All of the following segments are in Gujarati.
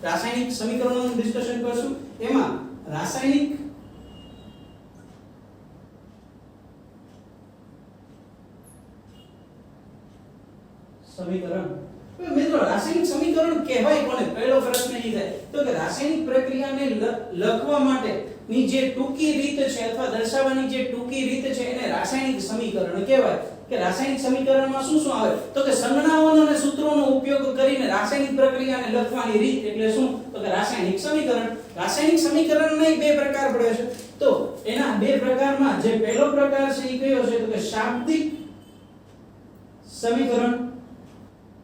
રાસાયણિક સમીકરણોનું ડિસ્કશન કરશું. એમાં રાસાયણિક સમીકરણ, મિત્રો રાસાયણિક સમીકરણ કહેવાય કોને? પહેલો પ્રશ્ન એ થાય તો કે રાસાયણિક પ્રક્રિયાને લખવા માટે ની જે ટૂંકી રીત છે અથવા દર્શાવવાની જે ટૂંકી રીત છે એને રાસાયણિક સમીકરણ કહેવાય. કે રાસાયણિક સમીકરણમાં શું શું આવે તો કે સંજ્ઞાઓનો અને સૂત્રોનો ઉપયોગ કરીને રાસાયણિક પ્રક્રિયાને લખવાની રીત એટલે શું તો કે રાસાયણિક સમીકરણ. રાસાયણિક સમીકરણના બે પ્રકાર પડે છે. તો એના બે પ્રકારમાં જે પહેલો પ્રકાર છે એ કયો છે તો કે શાબ્દિક સમીકરણ.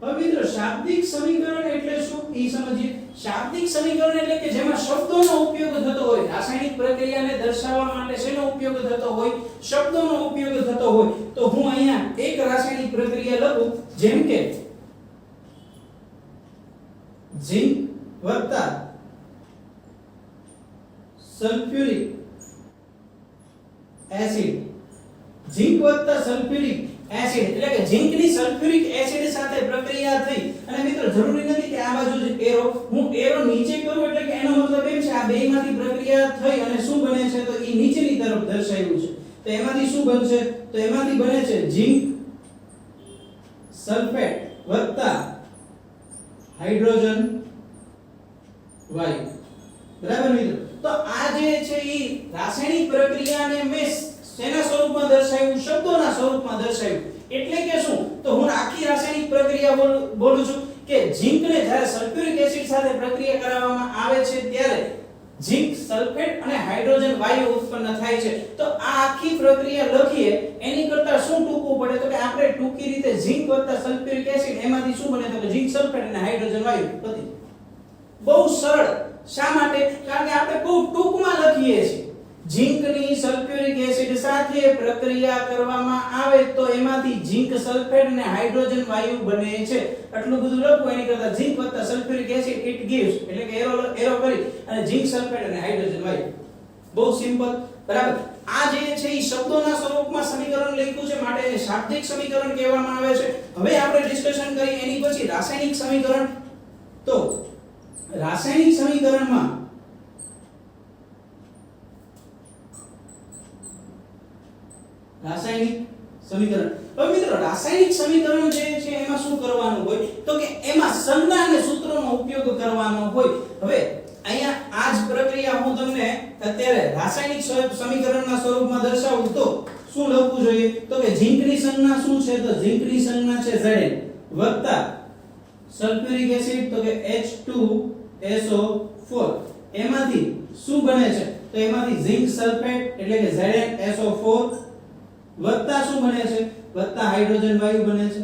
હવે મિત્રો શાબ્દિક સમીકરણ એટલે શું એ સમજીએ. શાબ્દિક સમીકરણ એટલે કે જેમાં શબ્દોનો ઉપયોગ થતો હોય, રાસાયણિક પ્રક્રિયાને દર્શાવવા માટે શેનો ઉપયોગ થતો હોય? શબ્દોનો ઉપયોગ થતો હોય. તો હું અહીંયા એક રાસાયણિક પ્રક્રિયા લખું, જેમ કે ઝિંક વત્તા સલ્ફ્યુરિક એસિડ. ઝિંક વત્તા સલ્ફ્યુરિક એસિડ એટલે કે ઝિંકની સલ્ફ્યુરિક એસિડ સાથે પ્રક્રિયા થઈ. અને મિત્રો જરૂરી નથી કે આ બાજુ જ એરો, હું એરો નીચે કરું એટલે કે એનો મતલબ એમ છે આ બેયમાંથી પ્રક્રિયા થઈ અને શું બને છે તો એ નીચેની તરફ દર્શાવ્યું છે. તો એમાંથી શું બનશે તો એમાંથી બને છે ઝિંક સલ્ફેટ વત્તા હાઇડ્રોજન વાયુ. બરાબર મિત્રો? તો આ જે છે એ રાસાયણિક પ્રક્રિયાને મેં શેના સ્વરૂપમાં દર્શાવ્યું? શબ્દોના સ્વરૂપમાં દર્શાવ્યું. એટલે કે શું તો હું આખી રાસાયણિક પ્રક્રિયા બોલું છું કે ઝિંકને જ્યારે સલ્ફ્યુરિક એસિડ સાથે પ્રક્રિયા કરાવવામાં આવે છે ત્યારે ઝિંક સલ્ફેટ અને હાઇડ્રોજન વાયુ ઉત્પન્ન થાય છે. તો આ આખી પ્રક્રિયા લખીએ એની કરતા શું ટૂંકું પડે તો કે આપણે ટૂંકી રીતે ઝિંક વત્તા સલ્ફ્યુરિક એસિડ એમાંથી શું બને તો કે ઝિંક સલ્ફેટ અને હાઇડ્રોજન વાયુ પતી. બહુ સરળ. શા માટે? કારણ કે આપણે બહુ ટૂંકમાં લખીએ છીએ. ઝિંકની સલ્ફ્યુરિક એસિડ સાથે પ્રક્રિયા કરવામાં આવે તો એમાંથી ઝિંક સલ્ફેટ અને હાઇડ્રોજન વાયુ બને છે. આટલું બધું લખવું એની કરતા ઝિંક વત્તા સલ્ફ્યુરિક એસિડ ઇટ gives એટલે કે એરો કરી અને ઝિંક સલ્ફેટ અને હાઇડ્રોજન વાયુ. બહુ સિમ્પલ. બરાબર? આ જે છે એ શબ્દોના સ્વરૂપમાં સમીકરણ લખ્યું છે માટે એને શાબ્દિક સમીકરણ કહેવામાં આવે છે. હવે આપણે ડિસ્કશન કરી એની પછી રાસાયણિક સમીકરણ. તો રાસાયણિક સમીકરણમાં રાસાયણિક સમીકરણ. હવે મિત્રો રાસાયણિક સમીકરણ જે છે એમાં શું કરવાનું હોય તો કે એમાં સંજ્ઞા અને સૂત્રોનો ઉપયોગ કરવાનો હોય. હવે અહીંયા આ જ પ્રક્રિયા હું તમને અત્યારે રાસાયણિક સમીકરણના સ્વરૂપમાં દર્શાવું તો શું લખવું જોઈએ તો કે ઝિંકની સંજ્ઞા શું છે તો ઝિંકની સંજ્ઞા છે Zn વત્તા સલ્ફ્યુરિક એસિડ તો કે H2SO4. એમાંથી શું બને છે તો એમાંથી ઝિંક સલ્ફેટ એટલે કે ZnSO4 વત્તા શું બને છે વત્તા હાઇડ્રોજન વાયુ બને છે.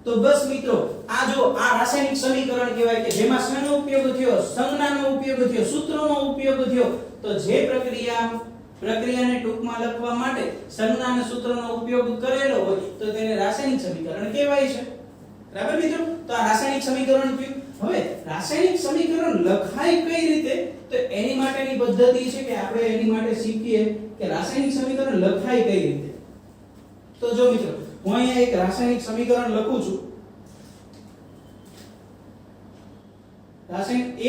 તો બસ મિત્રો આ જો આ રાસાયણિક સમીકરણ કહેવાય કે જેમાં શેનો ઉપયોગ થયો? સંજ્ઞાનો ઉપયોગ થયો, સૂત્રોનો ઉપયોગ થયો. તો જે પ્રક્રિયાને ટૂંકમાં લખવા માટે સંજ્ઞા અને સૂત્રોનો ઉપયોગ કરેલો હોય તો તેને રાસાયણિક સમીકરણ કહેવાય છે. બરાબર મિત્રો? તો આ રાસાયણિક સમીકરણ થયું. હવે રાસાયણિક સમીકરણ લખાય કઈ રીતે તો એની માટેની પદ્ધતિ છે કે આપણે એની માટે શીખીએ કે રાસાયણિક સમીકરણ લખાય કઈ રીતે. તો જો મિત્રો હું અહીંયા એક રાસાયણિક સમીકરણ લખું છું. રાસાયણિક A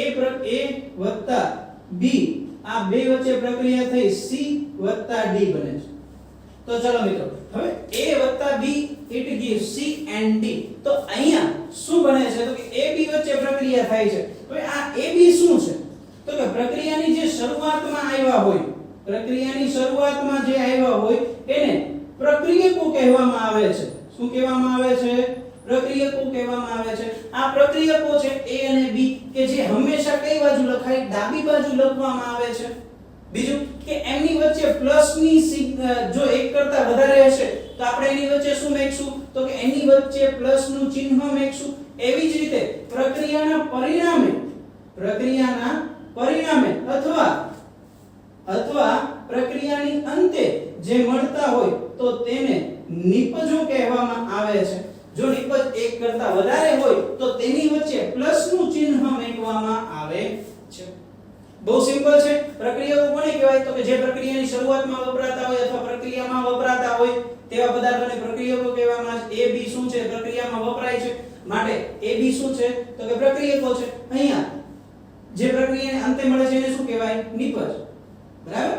+ B આ બે વચ્ચે પ્રક્રિયા થઈ C + D બને છે. તો ચાલો મિત્રો હવે A + B it gives C and D. તો અહીંયા શું બને છે તો કે AB વચ્ચે પ્રક્રિયા થાય છે. હવે આ AB શું છે તો કે પ્રક્રિયાની જે શરૂઆતમાં આવ્યા હોય, પ્રક્રિયાની શરૂઆતમાં જે આવ્યા હોય એને પ્રક્રિયકો કહેવામાં આવે છે. શું કહેવામાં આવે છે? પ્રક્રિયકો કહેવામાં આવે છે. આ પ્રક્રિયકો છે A અને B કે જે હંમેશા કઈ બાજુ લખાય? ડાબી બાજુ લખવામાં આવે છે. બીજું કે એમની વચ્ચે પ્લસની જો એક કરતા વધારે હશે તો આપણે એની વચ્ચે શું મેકશું તો કે એની વચ્ચે પ્લસનું ચિહ્ન મેકશું. એવી જ રીતે પ્રક્રિયાના પરિણામે અથવા પ્રક્રિયાની અંતે જે મળતા હોય તો તેને નિપજો કહેવામાં આવે છે. જો નિપજ એક કરતા વધારે હોય તો તેની વચ્ચે પ્લસનું ચિહ્ન મેકવામાં આવે છે. બહુ સિમ્પલ છે. પ્રક્રિયાઓ કોને કહેવાય તો કે જે પ્રક્રિયાની શરૂઆતમાં વપરાતા હોય અથવા પ્રક્રિયામાં વપરાતા હોય તેવા પદાર્થોને પ્રક્રિયકો કહેવામાં આવે છે. AB શું છે? પ્રક્રિયામાં વપરાય છે માટે AB શું છે તો કે પ્રક્રિયકો છે. અહીંયા અંતે મળે છે એને શું કહેવાય? નિપજ. બરાબર?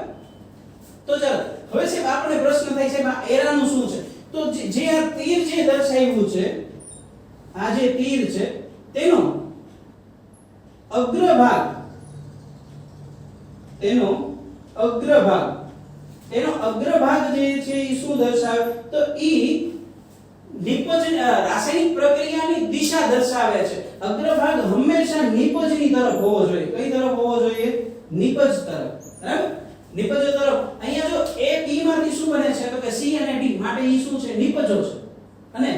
તો ચાલો હવે સાહેબ આપણે પ્રશ્ન થાય છે આ એરાનું શું છે? તો જે આ તીર જે દર્શાવ્યું છે, આ જે તીર છે તેનો અગ્રભાગ, તેનો અગ્રભાગ જે છે એ શું દર્શાવે? તો ઈ નિપજ રાસાયણિક પ્રક્રિયાની દિશા દર્શાવે છે. અગ્રભાગ હંમેશા નિપજની તરફ હોવો જોઈએ. કઈ તરફ હોવો જોઈએ? નિપજ તરફ. બરાબર? નિપજો તરફ. અહીંયા જો A B માંથી શું બને છે? તો કે C અને D માટે ઈ શું છે? નિપજો છે. અને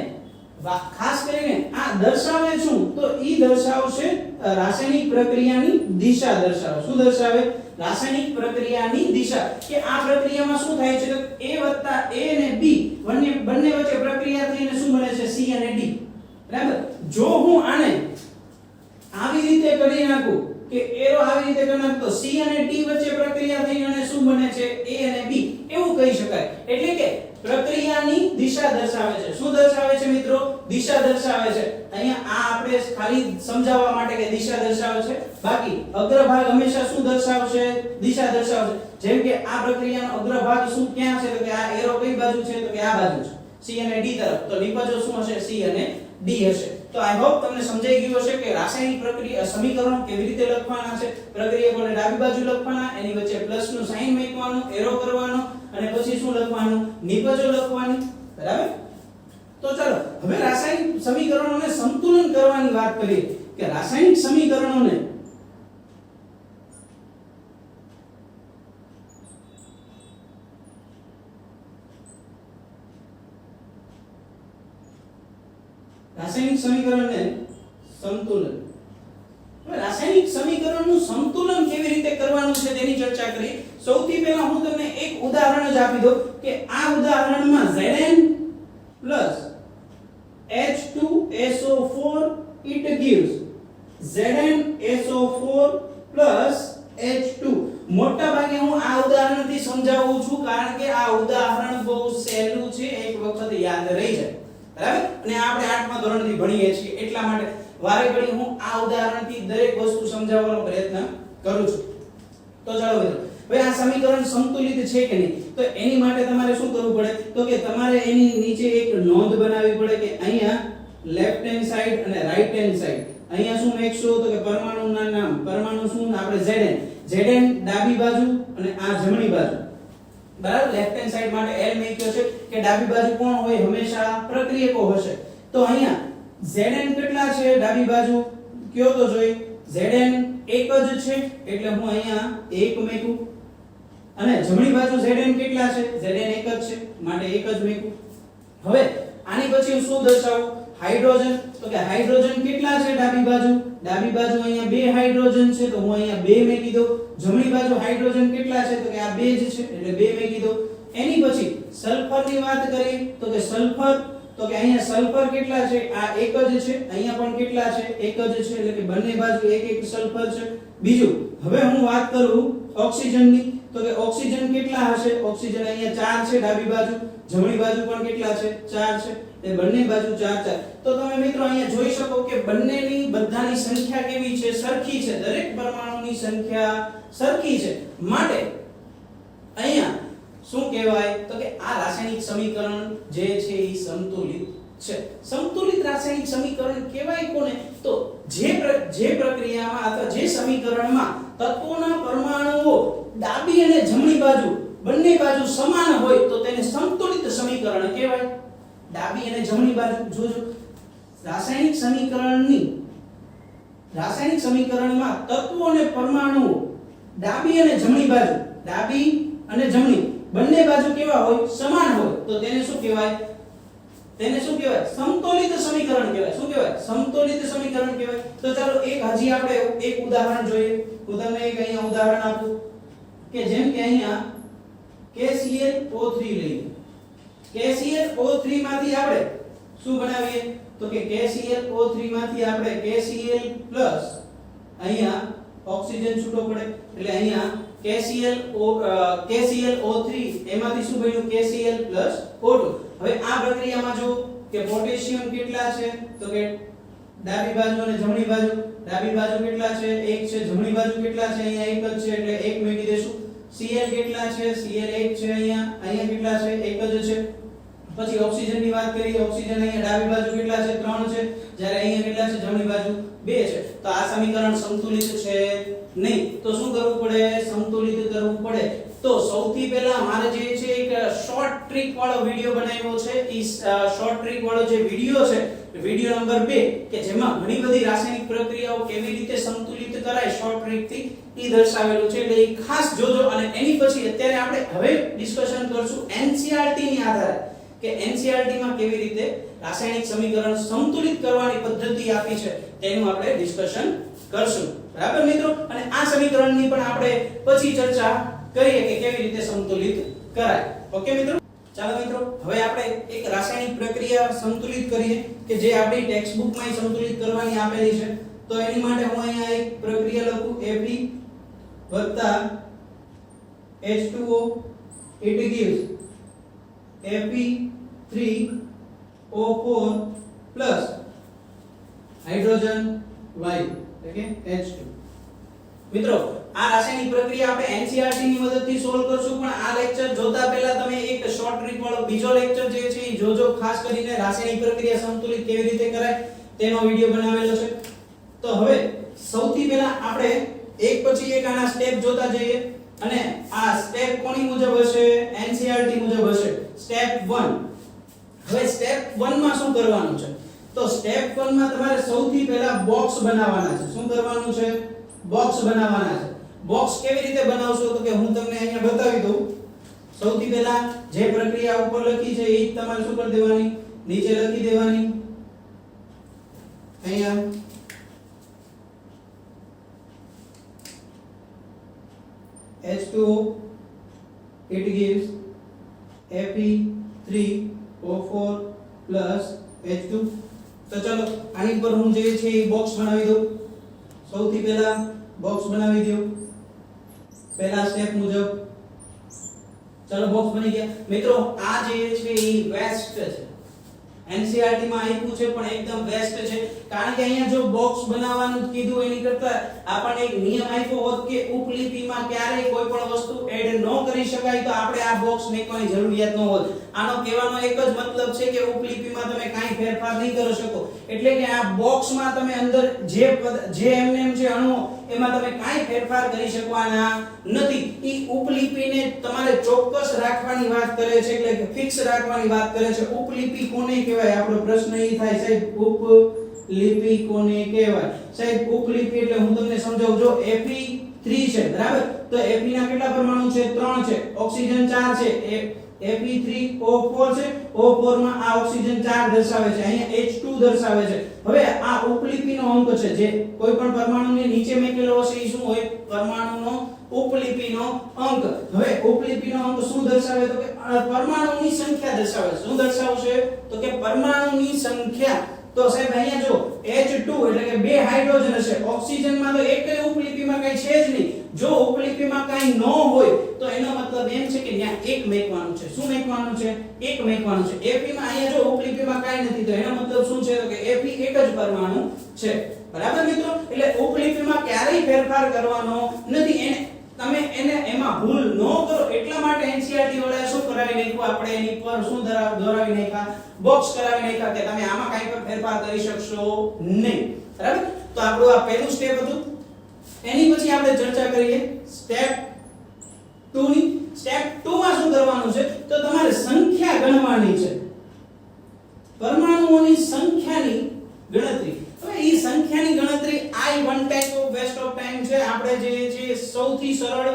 ખાસ કરીને આ દર્શાવે શું? તો ઈ દર્શાવશે રાસાયણિક પ્રક્રિયાની દિશા દર્શાવે. શું દર્શાવે? રાસાયણિક પ્રક્રિયાની દિશા. કે આ પ્રક્રિયામાં શું થાય છે? તો A A અને B બંને વચ્ચે પ્રક્રિયા થઈને શું બને છે? C અને D. બરાબર? જો હું આને આવી રીતે કરી નાખું કે એરો આવી રીતે કરી નાખું તો C અને D વચ્ચે પ્રક્રિયા થઈને અને શું બને છે? A અને B. એવું કહી શકાય. એટલે કે પ્રક્રિયાની દિશા દર્શાવે છે. શું દર્શાવે છે મિત્રો? દિશા દર્શાવે છે. અહીંયા આ આપણે ખાલી સમજાવવા માટે કે દિશા દર્શાવે છે. બાકી અગ્રભાગ હંમેશા શું દર્શાવશે? દિશા દર્શાવશે. જેમ કે આ પ્રક્રિયાનો અગ્રભાગ શું ક્યાં છે? તો કે આ એરો કઈ બાજુ છે? તો કે આ બાજુ છે, C અને D તરફ. તો નિપજો શું હશે? C અને D હશે. તો આઈ હોપ તમને સમજાઈ ગયું હશે કે રાસાયણિક પ્રક્રિયા સમીકરણો કેવી રીતે લખવાના છે. પ્રક્રિયકોને ડાબી બાજુ લખવાના, એની વચ્ચે પ્લસ નું સાઇન મૂકવાનું, એરો કરવાનો અને પછી શું લખવાનું? નિપજો લખવાની. બરાબર? તો ચાલો હવે રાસાયણિક સમીકરણોને સંતુલન કરવાની વાત કરીએ કે રાસાયણિક સમીકરણોને સંતુલન. હવે રાસાયણિક સમીકરણનું સંતુલન કેવી રીતે કરવાનું છે તેની ચર્ચા કરીએ. સૌથી પહેલા હું તમને એક ઉદાહરણ જ આપી દઉં કે આ ઉદાહરણમાં Zn H2SO4 it gives ZnSO4 H2. મોટા ભાગે હું આ ઉદાહરણથી સમજાવું છું કારણ કે આ ઉદાહરણ બહુ સહેલું છે, એક વખત યાદ રહી જાય. બરાબર? અને આપણે 8મા ધોરણથી ભણીએ છીએ એટલા માટે વારે ઘડી હું આ ઉદાહરણથી દરેક વસ્તુ સમજાવવાનો પ્રયત્ન કરું છું. તો ચાલો મિત્રો, હવે આ સમીકરણ સંતુલિત છે કે નહીં? તો એની માટે તમારે શું કરવું પડે? તો કે તમારે એની નીચે એક નોંધ બનાવવી પડે કે અહીંયા લેફ્ટ હેન્ડ સાઈડ અને રાઈટ હેન્ડ સાઈડ અહીંયા શું મેકશો? તો કે પરમાણુના નામ. પરમાણુ શું? આપણે Zn ડાબી બાજુ અને આ જમણી બાજુ. બરાબર? લેફ્ટ હેન્ડ સાઈડ માટે L મેક્યો છે કે ડાબી બાજુ કોણ હોય? હંમેશા પ્રક્રિયકો હશે. તો અહીંયા Zn કેટલા છે ડાબી બાજુ? કયો તો જોઈ. Zn એક જ છે એટલે હું અહીંયા 1 મેકું. અને જમણી બાજુ Zn કેટલા છે? Zn એક જ છે માટે 1 જ મેકું. હવે આની પછી હું શું દર્શાવું? હાઇડ્રોજન. તો કે હાઇડ્રોજન કેટલા છે ડાબી બાજુ? ડાબી બાજુ અહીંયા 2 હાઇડ્રોજન છે તો હું અહીંયા 2 મેકી દઉં. જમણી બાજુ હાઇડ્રોજન કેટલા છે? તો કે આ 2 જ છે એટલે 2 મેકી દઉં. એની પછી સલ્ફરની વાત કરીએ તો કે સલ્ફર. તો કે અહીંયા સલ્ફર કેટલા છે? આ 1 જ છે. અહીંયા પણ કેટલા છે? 1 જ છે એટલે કે બંને બાજુ 1 સલ્ફર છે. બીજું હવે હું વાત કરું ઓક્સિજનની. તો કે ઓક્સિજન કેટલા હશે? ઓક્સિજન અહીંયા 4 છે ડાબી બાજુ, જમણી બાજુ પણ કેટલા છે? 4 છે. એ બંને બાજુ 4. તો તમે મિત્રો અહીંયા જોઈ શકો કે બંનેની બધાની સંખ્યા કેવી છે? સરખી છે. દરેક પરમાણુની સંખ્યા સરખી છે. માટે અહીંયા શું કહેવાય? તો કે આ રાસાયણિક સમીકરણ જે છે એ સંતુલિત છે. સંતુલિત રાસાયણિક સમીકરણ કહેવાય કોને? તો જે પ્રક્રિયામાં અથવા જે સમીકરણમાં તત્વોના પરમાણુઓ ડાબી અને જમણી બાજુ બંને બાજુ સમાન હોય તો તેને સંતુલિત સમીકરણ કહેવાય. ડાબી અને જમણી બાજુ જોજો. રાસાયણિક સમીકરણમાં તત્વો અને પરમાણુઓ ડાબી અને જમણી બાજુ, ડાબી અને જમણી બંને બાજુ કેવા હોય? સમાન હોય તો તેને શું કહેવાય? તેને શું કહેવાય? સંતુલિત સમીકરણ કહેવાય. શું કહેવાય? સંતુલિત સમીકરણ કહેવાય. તો ચાલો એક હજી આપણે એક ઉદાહરણ જોઈએ. હું તમને એક અહીંયા ઉદાહરણ આપું કે જેમ કે અહીંયા KClO3 લઈએ. KClO3 માંથી આપણે શું બનાવીએ? તો કે KClO3 માંથી આપણે KCl પ્લસ અહીંયા ઓક્સિજન છૂટો પડે એટલે અહીંયા KClO3 એમાંથી શું બન્યું? KCl plus O2. હવે આ પ્રક્રિયામાં જો કે પોટેશિયમ કેટલા છે? તો કે ડાબી બાજુ અને જમણી બાજુ. ડાબી બાજુ કેટલા છે? 1 છે. જમણી બાજુ કેટલા છે? અહીંયા 1 જ છે એટલે 1 મૂકી દેશું. Cl કેટલા છે? Cl 1 છે અહીંયા. અહીંયા કેટલા છે? 1 જ છે. પછી ઓક્સિજન ની વાત કરીએ. ઓક્સિજન અહીંયા ડાબી બાજુ કેટલા છે? 3 છે. જ્યારે અહીંયા કેટલા છે? જમણી બાજુ 2 છે. તો આ સમીકરણ સંતુલિત છે નહીં. તો શું કરવું પડે? સંતુલિત કરવું પડે. તો સૌથી પહેલા મારે જે છે એક શોર્ટ ટ્રીક વાળો વિડિયો બનાવ્યો છે. ઈ શોર્ટ ટ્રીક વાળો જે વિડિયો છે, વિડિયો નંબર 2, કે જેમાં ઘણી બધી રાસાયણિક પ્રક્રિયાઓ કેવી રીતે સંતુલિત કરાય શોર્ટ ટ્રીક થી ઈ દર્શાવેલું છે. એટલે ઈ ખાસ જોજો. અને એની પછી અત્યારે આપણે હવે ડિસ્કશન કરશું NCERT ની આધારે કે NCERT માં કેવી રીતે રાસાયણિક સમીકરણ સંતુલિત કરવાની પદ્ધતિ આપી છે તેનું આપણે ડિસ્કશન કરશું. બરાબર મિત્રો? અને આ સમીકરણની પણ આપણે પછી ચર્ચા કરીએ કે કેવી રીતે સંતુલિત કરાય. ઓકે મિત્રો? ચાલો મિત્રો, હવે આપણે એક રાસાયણિક પ્રક્રિયા સંતુલિત કરીએ કે જે આપણી ટેક્સ્ટ બુક માં સંતુલિત કરવાની આપેલી છે. તો એની માટે હું અહીંયા એક પ્રક્રિયા લખું Fe H2O it gives Fe3O4 plus hydrogen વાયુ એટલે કે H2. મિત્રો, આ રાસાયણિક પ્રક્રિયા આપણે NCERT ની મદદથી સોલ્વ કરશું. પણ આ લેક્ચર જોતા પહેલા તમે એક શોર્ટ ટ્રીક વાળો બીજો લેક્ચર જે છે એ જોજો. ખાસ કરીને રાસાયણિક પ્રક્રિયા સંતુલિત કેવી રીતે કરાય તેનો વિડિયો બનાવેલો છે. તો હવે સૌથી પહેલા આપણે એક પછી એક આના સ્ટેપ જોતા જઈએ. અને આ સ્ટેપ કોની મુજબ હશે? NCERT મુજબ હશે. સ્ટેપ 1. હવે સ્ટેપ 1 માં શું કરવાનું છે? તો સ્ટેપ 1 માં તમારે સૌથી પહેલા બોક્સ બનાવવાના છે. શું કરવાનું છે? બોક્સ બનાવવાના છે. બોક્સ કેવી રીતે બનાવશો? તો કે હું તમને અહીંયા બતાવી દઉં. સૌથી પહેલા જે પ્રક્રિયા ઉપર લખી છે એ જ તમારે શું કરી દેવાની? નીચે લખી દેવાની. અહીંયા H2O it gives Fe3O4 plus H2. તો ચલો આની પર હું જે છે એ બોક્સ બનાવી દઉં. સૌથી પહેલા બોક્સ બનાવી દો પહેલા સ્ટેપ મુજબ. ચલો બોક્સ બની ગયા. મિત્રો, આ જે છે એ વેસ્ટ છે. NCERT માં આપ્યું છે પણ એકદમ વેસ્ટ છે. કારણ કે અહીંયા જો બોક્સ બનાવવાનું કીધું એની કરતા આપણને એક નિયમ આપ્યો હોત કે ઉપલિપિમાં ક્યારેય કોઈ પણ વસ્તુ એડ ન કરી શકાય તો આપણે આ બોક્સ મેકવાની જરૂરિયાત ન હોત. આનો કહેવાનો એક જ મતલબ છે કે ઉપલિપિમાં તમે કાંઈ ફેરફાર નહીં કરી શકો. એટલે કે આ બોક્સમાં તમે અંદર જે એમનેમ છે અણુઓ એમાં તમે કાંઈ ફેરફાર કરી શકવાના નથી. ઈ ઉપલિપિને તમારે ચોક્કસ રાખવાની વાત કરે છે, એટલે કે ફિક્સ રાખવાની વાત કરે છે. ઉપલિપિ કોને કહેવાય? આપણો પ્રશ્ન એ થાય સાહેબ, ઉપલિપિ કોને કહેવાય? સાહેબ ઉપલિપિ એટલે હું તમને સમજાવું. જો Fe3 છે બરાબર, તો Fe ના કેટલા પરમાણુ છે? 3 છે. ઓક્સિજન 4 છે. Fe3O4 છે. O4 માં આ ઓક્સિજન 4 દર્શાવે છે. અહીંયા H2 દર્શાવે છે. હવે આ ઉપલિપિનો અંક છે. જે કોઈ પણ પરમાણુની નીચે મૂકેલો હશે એ શું હોય? પરમાણુનો ઉપલિપિનો અંક. હવે ઉપલિપિનો અંક શું દર્શાવે? તો કે પરમાણુની સંખ્યા દર્શાવે. શું દર્શાવશે? તો કે પરમાણુની સંખ્યા. તો સાહેબ અહીંયા જો H2 એટલે કે બે હાઇડ્રોજન હશે. ઓક્સિજનમાં તો એકય ઉપલિપિમાં કઈ છે જ નહીં. જો ઉપલિપિમાં કઈ ન હોય તો એનો મતલબ એમ છે કે ત્યાં એક મેકવાનું છે. શું મેકવાનું છે? એક મેકવાનું છે. Fe માં અહીંયા જો ઉપલિપિમાં કઈ નથી તો એનો મતલબ શું છે? તો કે Fe એક જ પરમાણુ છે. બરાબર મિત્રો? એટલે ઉપલિપિમાં ક્યારેય ફેરફાર કરવાનો નથી. તમે એમાં ભૂલ ન કરો એટલા માટે NCERT વાળાએ શું કરાવી નાખ્યું? આપણે એની પર શું દોરાવી નાખ્યા? બોક્સ કરાવી નાખ્યા કે તમે આમાં કાંઈ પણ ફેરફાર કરી શકશો નહીં. બરાબર? તો આપણું આ પહેલું સ્ટેપ હતું. એની પછી આપણે ચર્ચા કરીએ સ્ટેપ 2 ની. સ્ટેપ 2 માં શું કરવાનું છે? તો તમારે સંખ્યા ગણવાની છે. પરમાણુઓની સંખ્યાની ગણતરી. હવે ઈ સંખ્યાની ગણતરી I1 type of waste of time છે. આપણે જે છે સૌથી સરળ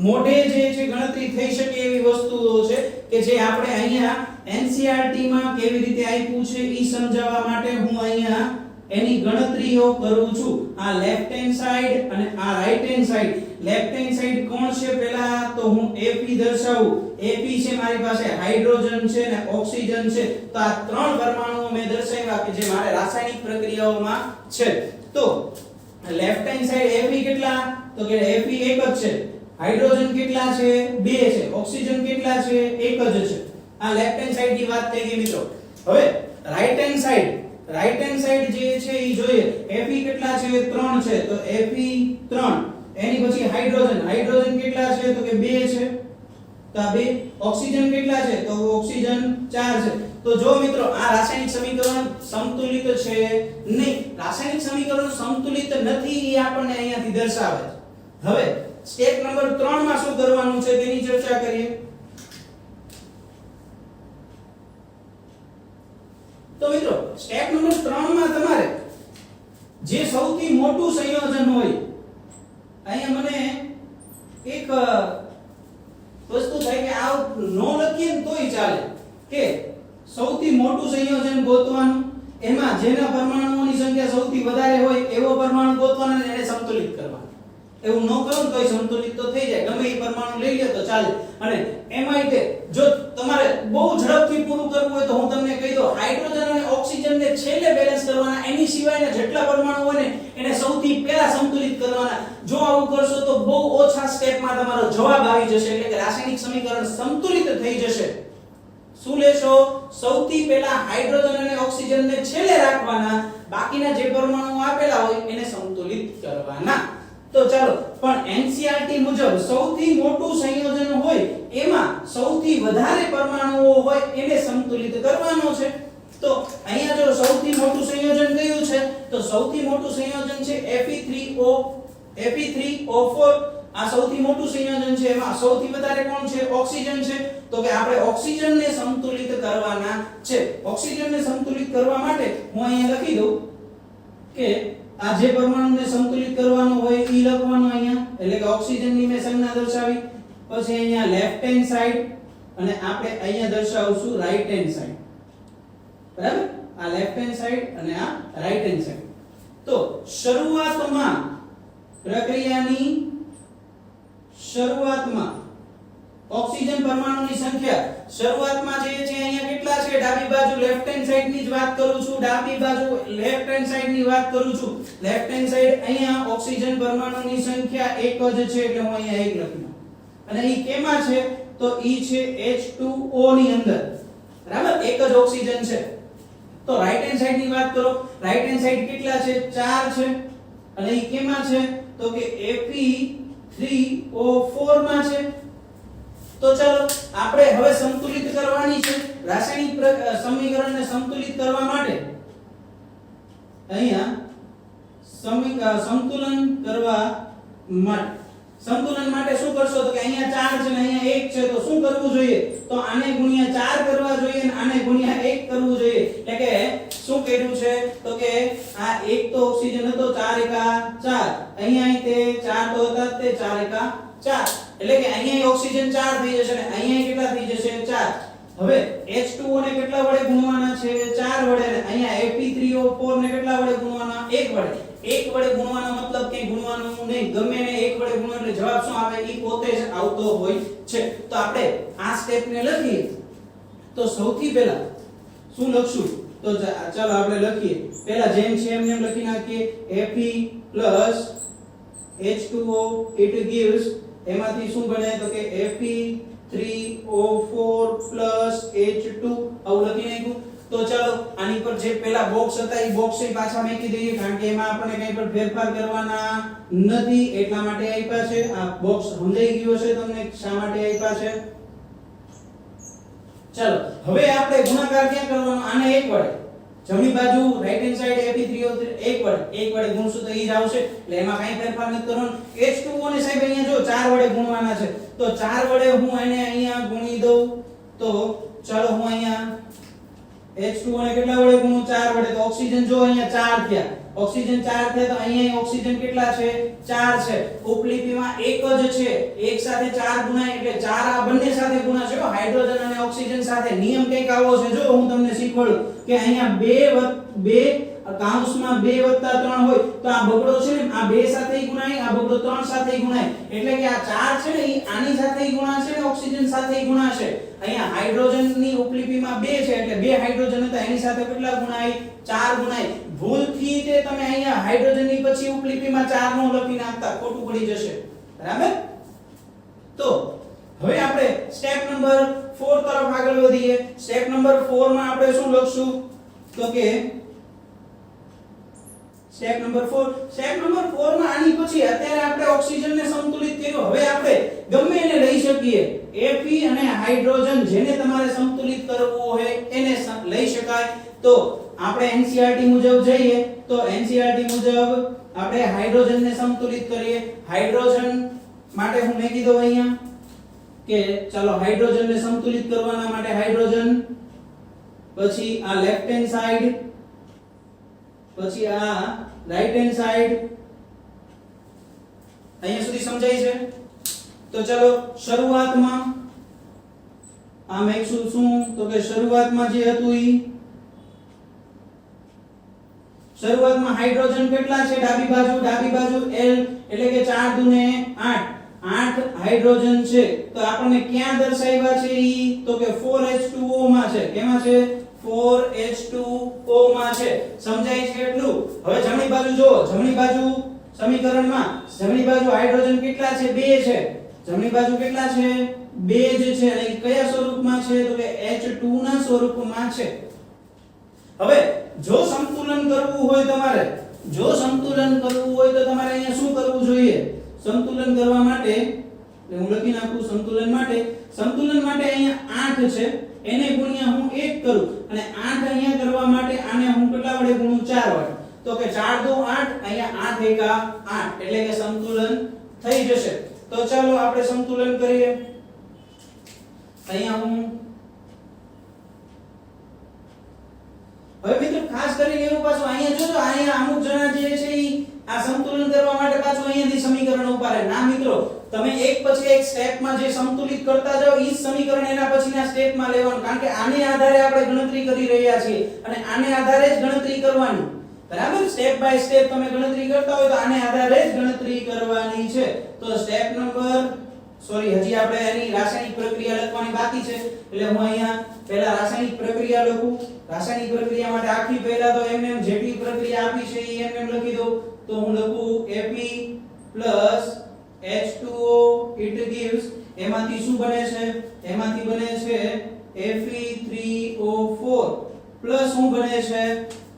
મોઢે જે છે ગણતરી થઈ શકે એવી વસ્તુઓ છે કે જે આપણે અહીંયા NCERT માં કેવી રીતે આપ્યું છે ઈ સમજાવવા માટે હું અહીંયા એની ગણતરીઓ કરું છું. આ લેફ્ટ હેન્ડ સાઈડ અને આ right hand side. Left hand side કોણ છે? પહેલા તો હું Fe દર્શાવું. Fe છે મારી પાસે હાઇડ્રોજન છે ને ઓક્સિજન છે. તો આ ત્રણ પરમાણુઓ મેં દર્શાવ્યા કે જે મારે રાસાયણિક પ્રક્રિયાઓમાં છે. તો લેફ્ટ હેન્ડ સાઈડ Fe કેટલા? તો કે Fe એક જ છે. હાઇડ્રોજન કેટલા છે? 2 છે. ઓક્સિજન કેટલા છે? એક જ છે. આ લેફ્ટ હેન્ડ સાઈડ ની વાત થઈ ગઈ મિત્રો. હવે right hand side right hand side જે છે ઈ જોઈએ. Fe કેટલા છે 3 છે તો Fe 3. એની પછી હાઇડ્રોજન કેટલા છે તો કે 2 છે તો આ 2. ઓક્સિજન કેટલા છે તો ઓક્સિજન 4 છે. તો જો મિત્રો આ રાસાયણિક સમીકરણ સંતુલિત છે નહીં, રાસાયણિક સમીકરણ સંતુલિત નથી એ આપણને અહીંયાથી દર્શાવે છે. હવે સ્ટેપ નંબર 3 માં શું કરવાનું છે તેની ચર્ચા કરીએ. તો મિત્રો સ્ટેપ નંબર 3 માં તમારે જે સૌથી મોટું સંયોજન હોય, અહીંયા મને એક વસ્તુ થાય કે આ નો લખીએ ને તોય ચાલે કે સૌથી મોટું સંયોજન ગોતવાનું, એમાં જેના પરમાણુઓની સંખ્યા સૌથી વધારે હોય એવો પરમાણુ ગોતવાનો અને એને સંતુલિત કરવાનો. એવું ન કરો તોય સંતુલિત તો થઈ જાય, ગમે એ પરમાણુ લઈ લે તો ચાલે. અને એમાંય તે જો તમારે બહુ ઝડપથી પૂરું કરવું હોય તો હું તમને કહી દઉં, હાઇડ્રોજન અને ઓક્સિજનને છેલ્લે બેલેન્સ કરવાના, એની સિવાયના જેટલા પરમાણુ હોય ને એને સૌથી પહેલા સંતુલિત કરવાના. જો આવું કરશો તો બહુ ઓછા સ્ટેપમાં તમારો જવાબ આવી જશે, એટલે કે રાસાયણિક સમીકરણ સંતુલિત થઈ જશે. શું લેશો? સૌથી પહેલા હાઇડ્રોજન અને ઓક્સિજનને છેલ્લે રાખવાના, બાકીના જે પરમાણુ આપેલા હોય એને સંતુલિત કરવાના. તો ચાલો, પણ NCERT મુજબ સૌથી મોટું સંયોજન હોય એમાં સૌથી વધારે પરમાણુઓ હોય એને સંતુલિત કરવાનો છે. તો અહીંયા જો સૌથી મોટું સંયોજન કયું છે તો સૌથી મોટું સંયોજન છે Fe3O4. આ સૌથી મોટું સંયોજન છે, એમાં સૌથી વધારે કોણ છે? ઓક્સિજન છે. તો કે આપણે ઓક્સિજનને સંતુલિત કરવાના છે. ઓક્સિજનને સંતુલિત કરવા માટે હું અહીંયા લખી દઉં કે આ જે પરમાણુને સંતુલિત કરવાનો હોય ઈ લખવાનો અહીંયા, એટલે કે ઓક્સિજનની મેં સંજ્ઞા દર્શાવી. પછી અહીંયા લેફ્ટ હેન્ડ સાઈડ અને આપણે અહીંયા દર્શાવશું રાઈટ હેન્ડ સાઈડ. બરાબર? આ લેફ્ટ હેન્ડ સાઈડ અને આ રાઈટ હેન્ડ સાઈડ. તો શરૂઆતમાં પ્રક્રિયાની શરૂઆતમાં ઓક્સિજન પરમાણુની સંખ્યા શરૂઆતમાં જે છે અહીંયા કેટલા છે? ડાબી બાજુ લેફ્ટ હેન્ડ સાઈડ ની જ વાત કરું છું, ડાબી બાજુ લેફ્ટ હેન્ડ સાઈડ ની વાત કરું છું. લેફ્ટ હેન્ડ સાઈડ અહીંયા ઓક્સિજન પરમાણુની સંખ્યા 1 જ છે, એટલે હું અહીંયા 1 લખી દઉં. અને ઈ કેમાં છે? તો ઈ છે H2O ની અંદર. બરાબર? એક જ ઓક્સિજન છે. તો રાઈટ હેન્ડ સાઈડ ની વાત કરો. રાઈટ હેન્ડ સાઈડ કેટલા છે? 4 છે. અને ઈ કેમાં છે? તો કે Fe3O4 માં છે. તો ચાલો આપણે હવે સંતુલિત કરવાની છે. રાસાયણિક સમીકરણને સંતુલિત કરવા માટે અહીંયા સંતુલન કરવા માટે સંતુલન માટે શું કરશો? તો કે અહીંયા 4 છે ને અહીંયા 1 છે, તો શું કરવું જોઈએ? તો આને ગુણ્યા 4 કરવા જોઈએ અને આને ગુણ્યા 1 કરવું જોઈએ. એટલે કે શું કર્યું છે? તો કે આ 1 તો ઓક્સિજન હતો, 4 એકા 4. અહીંયા તે 4 તો હતા, તે 4 એકા 4. એટલે કે અહીંયા ઓક્સિજન 4 થઈ જશે અને અહીંયા કેટલા થઈ જશે? 4. હવે H2O ને કેટલા વડે ગુણવાના છે? 4 વડે. અને અહીંયા Fe3O4 ને કેટલા વડે ગુણવાના? 1 વડે. 1 વડે ગુણવાનો મતલબ કે ગુણવાનું નહીં, ગમે ને 1 વડે ગુણો એટલે જવાબ શું આવે? ઈ પોતે જ આવતો હોય છે. તો આપણે આ સ્ટેપ ને લખીએ તો સૌથી પહેલા શું લખશું? તો ચાલો આપણે લખીએ. પહેલા જેમ છે એમ લખી નાખીએ. Fe H2O it gives, એમાંથી શું બને? તો કે Fe3O4 H2, આવું લખી નાખ્યું. તો ચાલો આની પર જે પેલા બોક્સ હતા એ બોક્સ એ પાછા મૂકી દઈએ, કારણ કે એમાં આપણે કંઈ પણ ફેરફાર કરવાના નથી, એટલા માટે આપ્યા છે. આ બોક્સ સમજાઈ ગયો છે તમને શા માટે આપ્યા છે? ચાલો હવે આપણે ગુણાકાર ક્યાં કરવાનો? આને 1 વડે. જમણી બાજુ રાઈટ હેન્ડ સાઈડ Fe3O4 1 વડે ગુણશું તો ઈ જ આવશે, એટલે એમાં કાંઈ ફેરફાર નથી કરવાનો. H2O ને સાહેબ અહીંયા જો 4 વડે ગુણવાના છે, તો 4 વડે હું એને અહીંયા ગુણી દઉં. તો ચાલો હું અહીંયા H2O ને કેટલા વડે ગુણું? 4 વડે. તો ઓક્સિજન જો અહીંયા 4 થયા, ઓક્સિજન 4 થયા, તો અહીંયા ઓક્સિજન કેટલા છે? 4 છે. ઉપલિપિમાં 1 જ છે, 1 સાથે 4 ગુણાય એટલે 4 આ બંને સાથે ગુણાશે. હાઇડ્રોજન અને ઓક્સિજન સાથે નિયમ કંઈક આવો છે. જો હું તમને શીખવાડું કે અહીંયા 2 કૌંસમાં 2 + 3 હોય તો આ બગડો છે ને આ 2 સાથે ગુણાય, આ બગડો 3 સાથે ગુણાય, એટલે કે આ 4 છે ને ઈ આની સાથે ગુણાશે ને ઓક્સિજન સાથે ગુણાશે. અહીંયા હાઇડ્રોજનની ઉપલિપિમાં 2 છે એટલે 2 હાઇડ્રોજન હતા, એની સાથે કેટલા ગુણાય? 4 ગુણાય. ભૂલથી તે તમે અહીંયા હાઇડ્રોજનની પછી ઉપલિપિમાં 4 નો લખી નાખતા, ખોટું પડી જશે. બરાબર? તો હવે આપણે સ્ટેપ નંબર 4 તરફ આગળ વધીએ. સ્ટેપ નંબર 4 માં આપણે શું લખશું? તો કે સ્ટેપ નંબર 4. સ્ટેપ નંબર 4 માં આની પછી અત્યારે આપણે ઓક્સિજનને સંતુલિત કર્યો. હવે આપણે ગમે એને લઈ શકીએ. Fe અને હાઇડ્રોજન જેને તમારે સંતુલિત કરવું હોય એને લઈ શકાય. તો આપણે NCERT મુજબ જઈએ તો NCERT મુજબ આપણે હાઇડ્રોજનને સંતુલિત કરીએ. હાઇડ્રોજન માટે હું મેં કીધું અહીંયા કે ચાલો હાઇડ્રોજનને સંતુલિત કરવાના માટે હાઇડ્રોજન, પછી આ લેફ્ટ હેન્ડ સાઈડ, પછી આ રાઈટ હેન્ડ સાઈડ. અહીંયા સુધી સમજાય છે? તો ચલો શરૂઆતમાં આ મેક્સું શું તો કે શરૂઆતમાં જે હતું ઈ શરૂઆતમાં હાઇડ્રોજન કેટલા છે ડાબી બાજુ L એટલે કે 4 દુને 8 હાઇડ્રોજન છે. તો આપણને ક્યાં દર્શાવ્યા છે ઈ તો કે 4H2O માં છે. કેમાં છે? 4H2O માં છે. સમજાય છે એટલું? હવે જમણી બાજુ જો, જમણી બાજુ સમીકરણમાં જમણી બાજુ હાઇડ્રોજન કેટલા છે? 2 છે. જમણી બાજુ કેટલા છે? 2 જ છે. અને કયા સ્વરૂપમાં છે તો કે H2 ના સ્વરૂપમાં છે. હવે જો સંતુલન કરવું હોય તમારે, જો સંતુલન કરવું હોય તો તમારે અહીંયા શું કરવું જોઈએ? સંતુલન કરવા માટે હું લખી નાખું સંતુલન માટે અહીંયા 8 છે એને ગુણ્યા હું 1 કરું અને 8 અહીંયા કરવા માટે આને હું કેટલા વડે ગુણું? 4 વડે. તો કે 4 દુ 8 અહીંયા 8 એકા 8 એટલે કે સંતુલન થઈ જશે. તો ચાલો આપણે સંતુલન કરીએ. અહીંયા હું હવે મિત્રો ખાસ કરીને એવું પાછું અહીંયા જોજો અહીંયા અમુક જણા જે છે ઈ આ સંતુલન કરવા માટે પાછું અહીંયાથી સમીકરણ ઉપાડે. ના મિત્રો, તમે એક પછી એક સ્ટેપમાં જે સંતુલિત કરતા જાઓ ઈ સમીકરણ એના પછીના સ્ટેપમાં લેવાનું. કારણ કે આને આધારે આપણે ગણતરી કરી રહ્યા છીએ અને આને આધારે જ ગણતરી કરવાની. બરાબર? સ્ટેપ બાય સ્ટેપ તમે ગણતરી કરતા હોય તો આને આધારે જ ગણતરી કરવાની છે. તો સ્ટેપ નંબર હજી આપણે એની રાસાયણિક પ્રક્રિયા લખવાની બાકી છે. એટલે હું અહીંયા પહેલા રાસાયણિક પ્રક્રિયા લખું. રાસાયણિક પ્રક્રિયા માટે આખી પહેલા તો એમને જેટલી પ્રક્રિયા આપી છે એ એમને લખી દઉં. તો હું લખું Fe H2O it gives એમાંથી શું બને છે? એમાંથી બને છે Fe3O4 પ્લસ શું બને છે?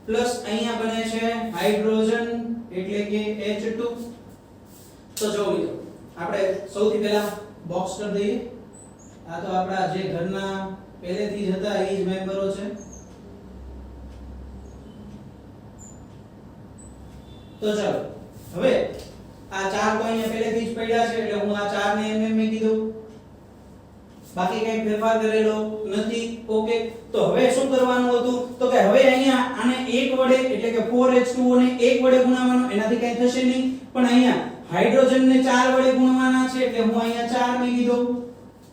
પ્લસ અહીંયા બને છે હાઇડ્રોજન એટલે કે H2. તો જો મિત્રો આપણે સૌથી પહેલા બોક્સ કરી દઈએ. આ તો આપણા જે ઘરના પહેલેથી જ હતા એ જ મેમ્બરો છે. તો ચાલો હવે આ 4 તો અહીંયા પહેલેથી જ પડ્યા છે એટલે હું આ 4 ને એમને મેં કીધું. બાકી કઈ ફેરફાર કરેલો નથી. ઓકે. તો હવે શું કરવાનું હતું તો કે હવે અહીંયા આને 1 વડે એટલે કે 4H2O ને 1 વડે ગુણાવવાનો. એનાથી કઈ થશે નહીં. પણ અહીંયા હાઇડ્રોજન ને 4 વડે ગુણવાના છે એટલે હું અહીંયા 4 મેં કીધું.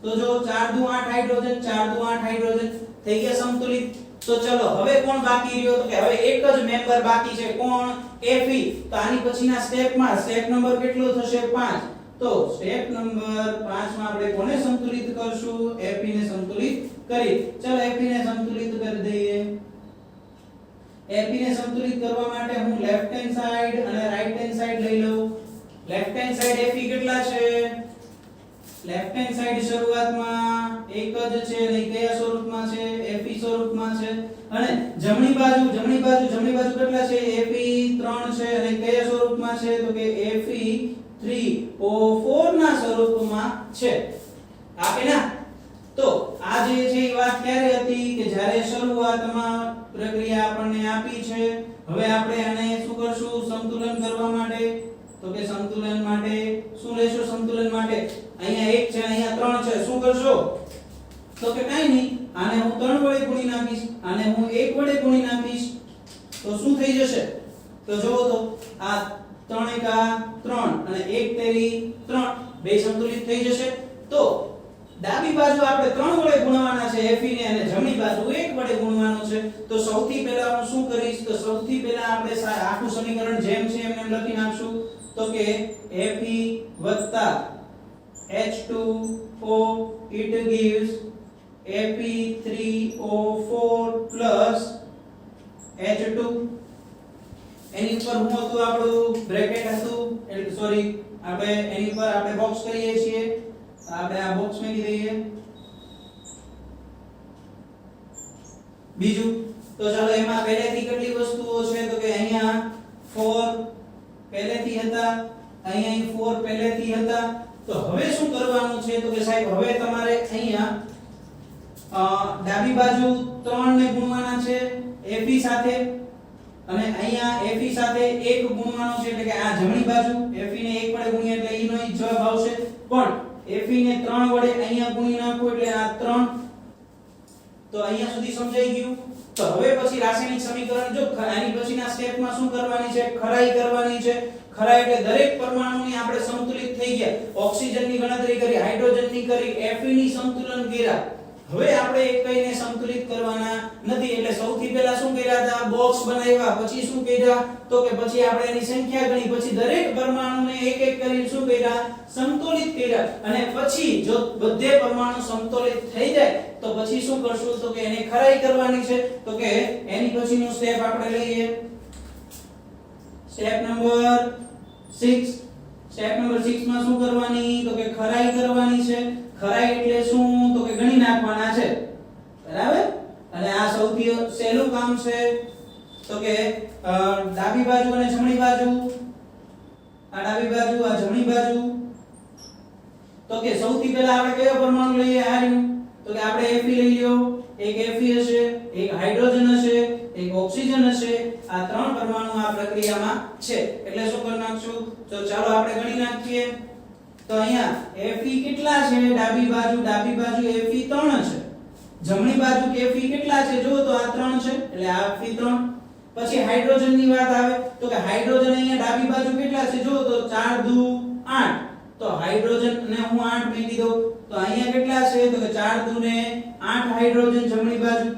તો જો 4 દુ 8 હાઇડ્રોજન, 4 દુ 8 હાઇડ્રોજન થઈ ગયા સંતુલિત. તો ચલો હવે કોણ બાકી રહ્યો તો કે હવે એક જ મેમ્બર બાકી છે. કોણ? Fe. તો આની પછીના સ્ટેપમાં સ્ટેપ નંબર કેટલો થશે? 5. તો સ્ટેપ નંબર 5 માં આપણે કોને સંતુલિત કરશું? Fe ને સંતુલિત કરી. ચલો Fe ને સંતુલિત કરી દઈએ. Fe ને સંતુલિત કરવા માટે હું લેફ્ટ હેન્ડ સાઈડ અને રાઈટ હેન્ડ સાઈડ લઈ લઉં. લેફ્ટ હેન્ડ સાઈડ Fe કેટલા છે? લેફ્ટ હેન્ડ સાઈડ શરૂઆતમાં એક જ છે અને કયા સ્વરૂપમાં છે? Fe સ્વરૂપમાં છે. અને જમણી બાજુ કેટલા છે? Fe 3 છે અને કયા સ્વરૂપમાં છે તો કે Fe3O4 ના સ્વરૂપમાં છે. આપે ના? તો આ જે છે એ વાત ક્યારે હતી કે જ્યારે શરૂઆતમાં પ્રક્રિયા આપણને આપી છે. હવે આપણે આને શું કરશું સંતુલન કરવા માટે? તો કે સંતુલન માટે શું લેશો? સંતુલન માટે અહીંયા 1 છે અહીંયા 3 છે. શું કરશો? તો કે કાઈ નહીં, આને હું 3 વડે ગુણી નાખીશ, આને હું 1 વડે ગુણી નાખીશ. તો શું થઈ જશે? તો જોવો તો આ 3 એકા 3 અને 1 તેરી 3 બે સંતુલિત થઈ જશે. તો ડાબી બાજુ આપણે 3 વડે ગુણવાના છે Fe ને અને જમણી બાજુ 1 વડે ગુણવાનું છે. તો સૌથી પહેલા હું શું કરીશ તો સૌથી પહેલા આપણે આખું સમીકરણ જેમ છે એમ લખી નાખશું. તો કે Fe H2O it gives Fe3O4 H2. એની ઉપર હું હતું આપણું બ્રેકેટ હતું એટલે સોરી આપણે એની ઉપર આપણે બોક્સ કરીએ છીએ. આપણે આ બોક્સ માં દઈએ. બીજું તો ચાલો એમાં પહેલેથી કેટલી વસ્તુઓ છે તો કે અહીંયા 4 પહેલેથી હતા, અહીંયા 4 પહેલેથી હતા. તો હવે શું કરવાનું છે તો કે સાહેબ હવે તમારે અહીંયા ડાબી બાજુ 3 ને ગુણવાના છે FE સાથે અને અહીંયા FE સાથે 1 ગુણવાનો છે એટલે કે આ જમણી બાજુ FE ને 1 વડે ગુણ્યા એટલે ઈ નો ઈ જવાબ આવશે. પણ FE ને 3 વડે અહીંયા ગુણી નાખો એટલે આ 3. તો અહીંયા સુધી સમજાઈ ગયું. તો હવે પછી રાસાયણિક સમીકરણ જો આની પછીના સ્ટેપમાં શું કરવાની છે, ખરાઈ કરવાની છે. ખરાઈ એટલે દરેક પરમાણુને આપણે સંતુલિત થઈ ગયા. ઓક્સિજનની ગણતરી કરી, હાઇડ્રોજનની કરી, Fe ની સંતુલન કર્યા. હવે આપણે એક કઈને સંતુલિત કરવાના નથી એટલે સૌથી પહેલા શું કર્યા હતા, બોક્સ બનાવ્યા. પછી શું કર્યા તો કે પછી આપણે એની સંખ્યા ગણી, પછી દરેક પરમાણુને એક એક કરીને શું કર્યા, સંતુલિત કર્યા. અને પછી જો બધે પરમાણુ સંતુલિત થઈ જાય તો પછી શું કરશું તો કે એને ખરાઈ કરવાની છે. તો કે એની પછીનું સ્ટેપ આપણે લઈએ, સ્ટેપ નંબર 6. સ્ટેપ નંબર 6 માં શું કરવાની તો કે ખરાઈ કરવાની છે. ખરાઈ એટલે શું તો કે ગણી નાખવાના છે, બરાબર. અને આ સૌથી સહેલું કામ છે. તો કે ડાબી બાજુ અને જમણી બાજુ, આ ડાબી બાજુ આ જમણી બાજુ. તો કે સૌથી પહેલા આપણે કયો પરમાણુ લઈએ, આ રહ્યું. તો કે આપણે Fe લઈ લ્યો, એક Fe હશે, એક હાઇડ્રોજન હશે, એક ઓક્સિજન હશે. આ 3 પરમાણુ આ પ્રક્રિયામાં છે એટલે શું કરી નાખશું તો ચાલો આપણે ગણી નાખીએ. તો અહીંયા Fe કેટલા છે, ડાબી બાજુ Fe 3 છે, જમણી બાજુ Fe કેટલા છે જો તો આ 3 છે એટલે આ Fe 3. પછી હાઇડ્રોજન ની વાત આવે તો કે હાઇડ્રોજન અહીંયા ડાબી બાજુ કેટલા છે જો તો 4 દુ 8. તો હાઇડ્રોજન ને હું 8 મૂકી દઉં તો અહીંયા કેટલા છે તો કે 4 દુ ને 8 હાઇડ્રોજન જમણી બાજુ,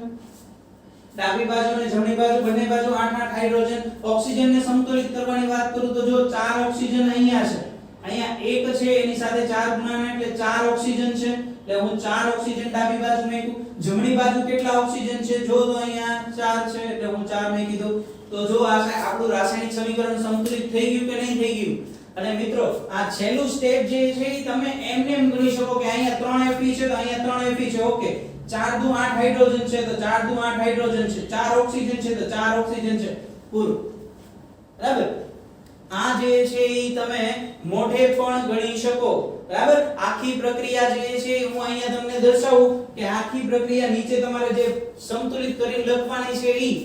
ડાબી બાજુ અને જમણી બાજુ બંને બાજુ 8 હાઇડ્રોજન. ઓક્સિજન ને સંતુલિત કરવાની વાત કરું તો જો 4 ઓક્સિજન અહીંયા છે, અહીંયા 1 છે એની સાથે 4 ગુણાના એટલે 4 ઓક્સિજન છે એટલે હું 4 ઓક્સિજન ડાબી બાજુ મૂક્યું. જમણી બાજુ કેટલા ઓક્સિજન છે જો તો અહીંયા 4 છે એટલે હું 4 મૂકી દઉં. તો જો આ આપણું રાસાયણિક સમીકરણ સંતુલિત થઈ ગયું કે નહીં થઈ ગયું. અને મિત્રો આ છેલ્લું સ્ટેપ જે છે એ તમે એમને એમ ગણી શકો કે અહીંયા 3 Fe છે તો અહીંયા 3 Fe છે, ઓકે. 4 દુ 8 હાઇડ્રોજન છે તો 4 દુ 8 હાઇડ્રોજન છે, 4 ઓક્સિજન છે તો 4 ઓક્સિજન છે, પૂરું, બરાબર. આ જે છે એ તમે મોઢે પણ ગણી શકો, બરાબર. આખી પ્રક્રિયા જે છે હું અહીંયા તમને દર્શાવું કે આખી પ્રક્રિયા નીચે તમારે જે સંતુલિત કરીને લખવાની છે ઈ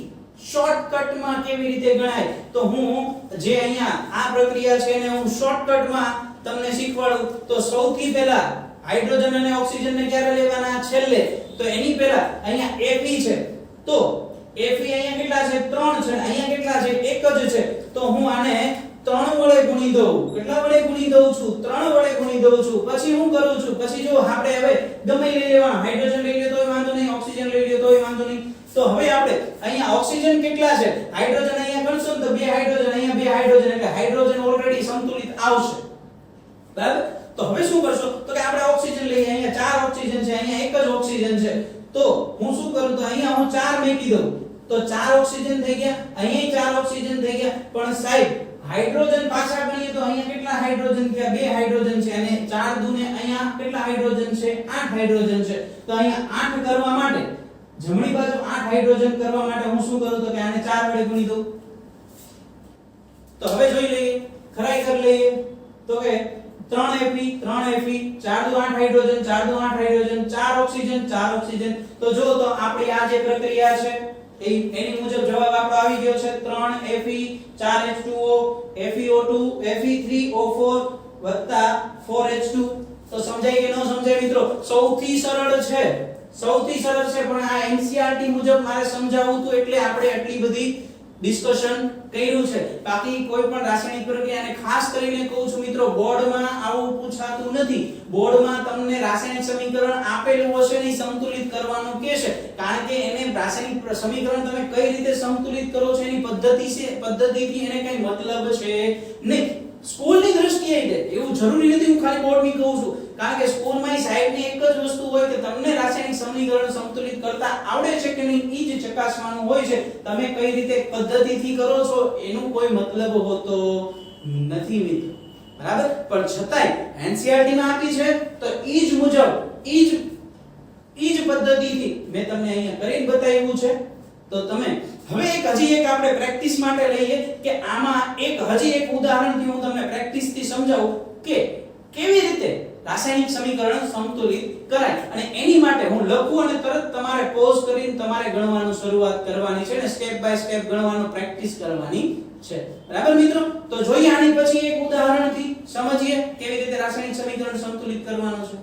શોર્ટકટમાં કેવી રીતે ગણાય. તો હું જે અહીંયા આ પ્રક્રિયા છે એને હું શોર્ટકટમાં તમને શીખવાડું. તો સૌથી પહેલા હાઇડ્રોજન અને ઓક્સિજન ને ક્યારે લેવાના, છેલ્લે. તો એની પહેલા અહીંયા Fe છે તો Fe અહીંયા કેટલા છે 3 છે, અહીંયા કેટલા છે 1 જ છે. તો હું આને 3 વડે ગુણી દઉં. કેટલા વડે ગુણી દઉં છું 3 વડે ગુણી દઉં છું. પછી હું કરું છું પછી જો આપણે હવે ગમે લઈ લેવાના, હાઇડ્રોજન લઈ લે તોય વાંધો નહીં, ઓક્સિજન લઈ લે તોય વાંધો નહીં. તો હવે આપણે અહીંયા ઓક્સિજન કેટલા છે, હાઇડ્રોજન અહીંયા ગણશો તો 2 હાઇડ્રોજન, અહીંયા 2 હાઇડ્રોજન એટલે હાઇડ્રોજન ઓલરેડી સંતુલિત આવશે, બરાબર. તો હવે શું કરશો તો કે આપણે ઓક્સિજન લઈએ, અહીંયા 4 ઓક્સિજન છે, અહીંયા 1 જ ઓક્સિજન છે. તો હું શું કરું તો અહીંયા હું 4 મૂકી દઉં તો 4 ઓક્સિજન થઈ ગયા, અહીંયા 4 ઓક્સિજન થઈ ગયા. પણ સાહેબ હાઇડ્રોજન પાછા ગણીએ તો અહીંયા કેટલા હાઇડ્રોજન થયા, 2 હાઇડ્રોજન છે અને 4 દુ ને અહીંયા કેટલા હાઇડ્રોજન છે 8 હાઇડ્રોજન છે. તો અહીંયા 8 કરવા માટે જમણી બાજુ 8 હાઇડ્રોજન કરવા માટે હું શું કરું તો કે આને 4 વડે ગુણી દઉં. તો હવે જોઈ લઈએ, ખરાઈ કરી લઈએ. તો કે 3 Fe 4 દુ 8 હાઇડ્રોજન, 4 દુ 8 હાઇડ્રોજન, 4 ઓક્સિજન 4 ઓક્સિજન. તો જો તો આપણી આ જે પ્રક્રિયા છે એની મુજબ જવાબ આપણો આવી ગયો છે 3 Fe 4 H2O FeO2 Fe3O4 4H2. તો સમજાય કે ન સમજાય મિત્રો? સૌથી સરળ છે, સૌથી સરળ છે. પણ આ NCERT મુજબ મારે સમજાવવું હતું એટલે આપણે આટલી બધી ડિસ્કશન કર્યું છે. બાકી કોઈ પણ રાસાયણિક પ્રક્રિયાને ખાસ કરીને કહું છું મિત્રો, બોર્ડમાં આવું પૂછાતું નથી. બોર્ડમાં તમને રાસાયણિક સમીકરણ આપેલું હશે ને સંતુલિત કરવાનું કહેશે, કારણ કે એને રાસાયણિક સમીકરણ તમે કઈ રીતે સંતુલિત કરો છો એની પદ્ધતિથી એને કઈ મતલબ છે નહીં. સ્કૂલની દ્રષ્ટિએ એવું જરૂરી નથી હું ખાલી બોર્ડની કહું છું, કારણ કે સ્કૂલમાં સાહેબની એક જ વસ્તુ હોય કે તમને રાસાયણિક સમીકરણ સંતુલિત કરતા આવડે છે કે નહીં ઈ જ ચકાસવાનું હોય છે. તમે કઈ રીતે પદ્ધતિથી કરો છો એનું કોઈ મતલબ હોતો નથી મિત્રો, બરાબર. પણ છતાંય NCERT માં આપી છે તો ઈ જ મુજબ ઈ જ પદ્ધતિથી મેં તમને અહીંયા કરીને બતાવ્યું છે. તો તમે હવે હજી એક આપણે પ્રેક્ટિસ માટે લઈએ કે આમાં હજી એક ઉદાહરણથી હું તમને પ્રેક્ટિસથી સમજાવું કે કેવી રીતે રાસાયણિક સમીકરણ સંતુલિત કરાય, અને એની માટે હું લખું અને તરત તમારે પોઝ કરીને તમારે ગણવાનું શરૂઆત કરવાની છે અને સ્ટેપ બાય સ્ટેપ ગણવાનું પ્રેક્ટિસ કરવાની છે. બરાબર મિત્રો? તો જોઈએ આની પછી એક ઉદાહરણથી સમજીએ કેવી રીતે રાસાયણિક સમીકરણ સંતુલિત કરવાનું છે.